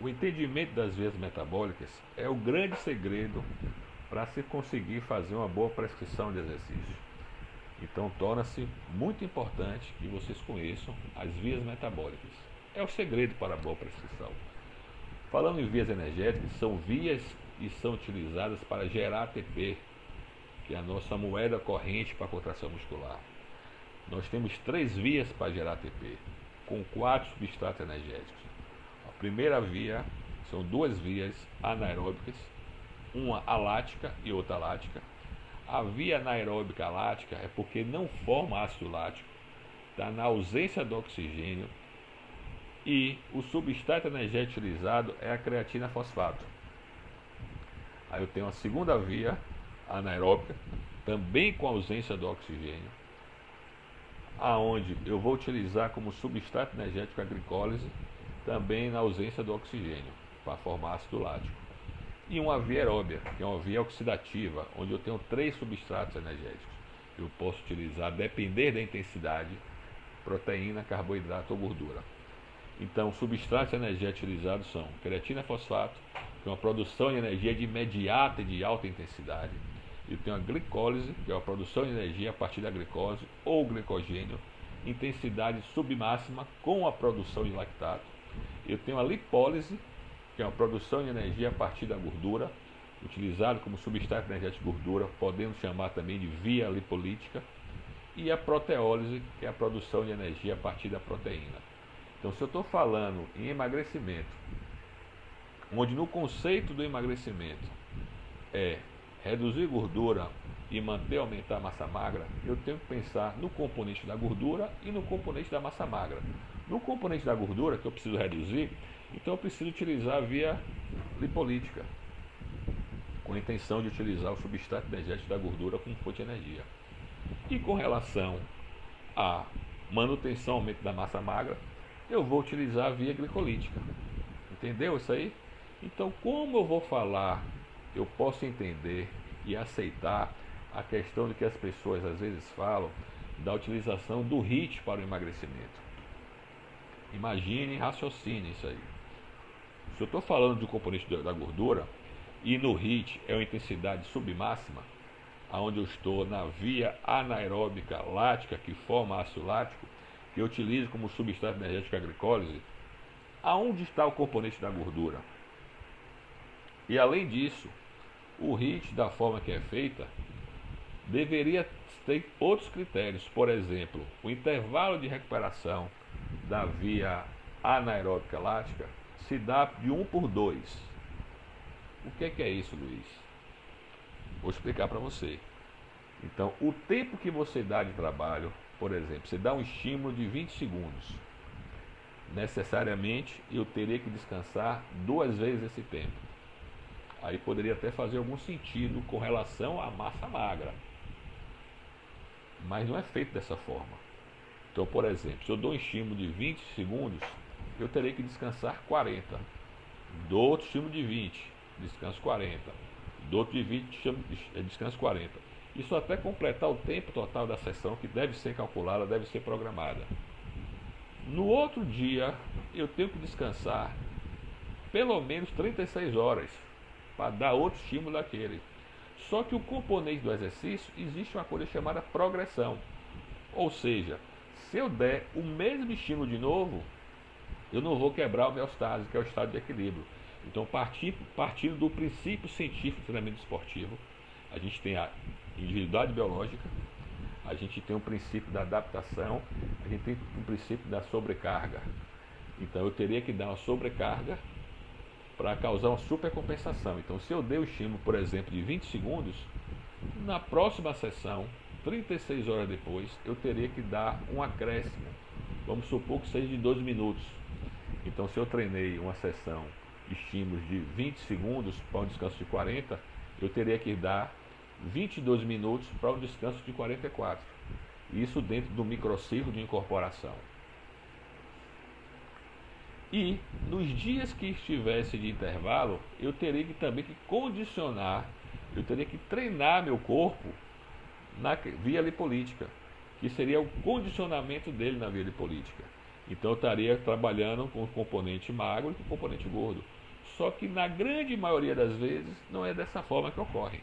O entendimento das vias metabólicas é o grande segredo para se conseguir fazer uma boa prescrição de exercício. Então torna-se muito importante que vocês conheçam as vias metabólicas. É o segredo para a boa prescrição. Falando em vias energéticas, são vias que são utilizadas para gerar ATP, que é a nossa moeda corrente para a contração muscular. Nós temos 3 vias para gerar ATP, com 4 substratos energéticos. A primeira via são 2 vias anaeróbicas, uma alática e outra lática. A via anaeróbica lática é porque não forma ácido lático, está na ausência do oxigênio, e o substrato energético utilizado é a creatina fosfato. Aí eu tenho a segunda via anaeróbica, também com ausência do oxigênio, aonde eu vou utilizar como substrato energético a glicólise, também na ausência do oxigênio, para formar ácido lático. E uma via aeróbia, que é uma via oxidativa, onde eu tenho 3 substratos energéticos. Eu posso utilizar, depender da intensidade, proteína, carboidrato ou gordura. Então, substratos energéticos utilizados são creatina fosfato, que é uma produção de energia de imediata e de alta intensidade. Eu tenho a glicólise, que é a produção de energia a partir da glicose ou glicogênio, intensidade submáxima com a produção de lactato. Eu tenho a lipólise, que é uma produção de energia a partir da gordura, utilizado como substrato energético de gordura, podendo chamar também de via lipolítica, e a proteólise, que é a produção de energia a partir da proteína. Então, se eu estou falando em emagrecimento, onde no conceito do emagrecimento é reduzir gordura e manter aumentar a massa magra, eu tenho que pensar no componente da gordura e no componente da massa magra. No componente da gordura, que eu preciso reduzir, então eu preciso utilizar a via lipolítica, com a intenção de utilizar o substrato energético da gordura como fonte de energia. E com relação à manutenção, aumento da massa magra, eu vou utilizar a via glicolítica. Entendeu isso aí? Então, como eu vou falar, eu posso entender e aceitar a questão de que as pessoas às vezes falam da utilização do HIIT para o emagrecimento. Imagine, raciocine isso aí. Se eu estou falando do componente da gordura e no HIIT é uma intensidade submáxima, onde eu estou na via anaeróbica lática, que forma ácido lático, que eu utilizo como substrato energético a glicólise, aonde está o componente da gordura? E além disso, o HIIT, da forma que é feita, deveria ter outros critérios. Por exemplo, o intervalo de recuperação da via anaeróbica lática se dá de 1/2. O que é isso, Luiz? Vou explicar para você. Então, o tempo que você dá de trabalho, por exemplo, você dá um estímulo de 20 segundos. Necessariamente, eu teria que descansar 2 vezes esse tempo. Aí poderia até fazer algum sentido com relação à massa magra. Mas não é feito dessa forma. Então, por exemplo, se eu dou um estímulo de 20 segundos, eu terei que descansar 40. Dou outro estímulo de 20, descanso 40. Dou outro de 20, descanso 40. Isso até completar o tempo total da sessão, que deve ser calculada, deve ser programada. No outro dia, eu tenho que descansar pelo menos 36 horas para dar outro estímulo daquele. Só que o componente do exercício existe uma coisa chamada progressão. Ou seja, se eu der o mesmo estímulo de novo, eu não vou quebrar a homeostase, que é o estado de equilíbrio. Então, partindo do princípio científico do treinamento esportivo, a gente tem a individualidade biológica, a gente tem o princípio da adaptação, a gente tem o princípio da sobrecarga. Então, eu teria que dar uma sobrecarga para causar uma supercompensação. Então, se eu der o estímulo, por exemplo, de 20 segundos, na próxima sessão, 36 horas depois, eu teria que dar um acréscimo. Vamos supor que seja de 12 minutos. Então, se eu treinei uma sessão de estímulos de 20 segundos para um descanso de 40, eu teria que dar 22 minutos para um descanso de 44. Isso dentro do microciclo de incorporação. E nos dias que estivesse de intervalo, eu teria que também que condicionar, eu teria que treinar meu corpo na via lipolítica, que seria o condicionamento dele na via lipolítica. Então eu estaria trabalhando com o componente magro e com o componente gordo. Só que na grande maioria das vezes não é dessa forma que ocorre.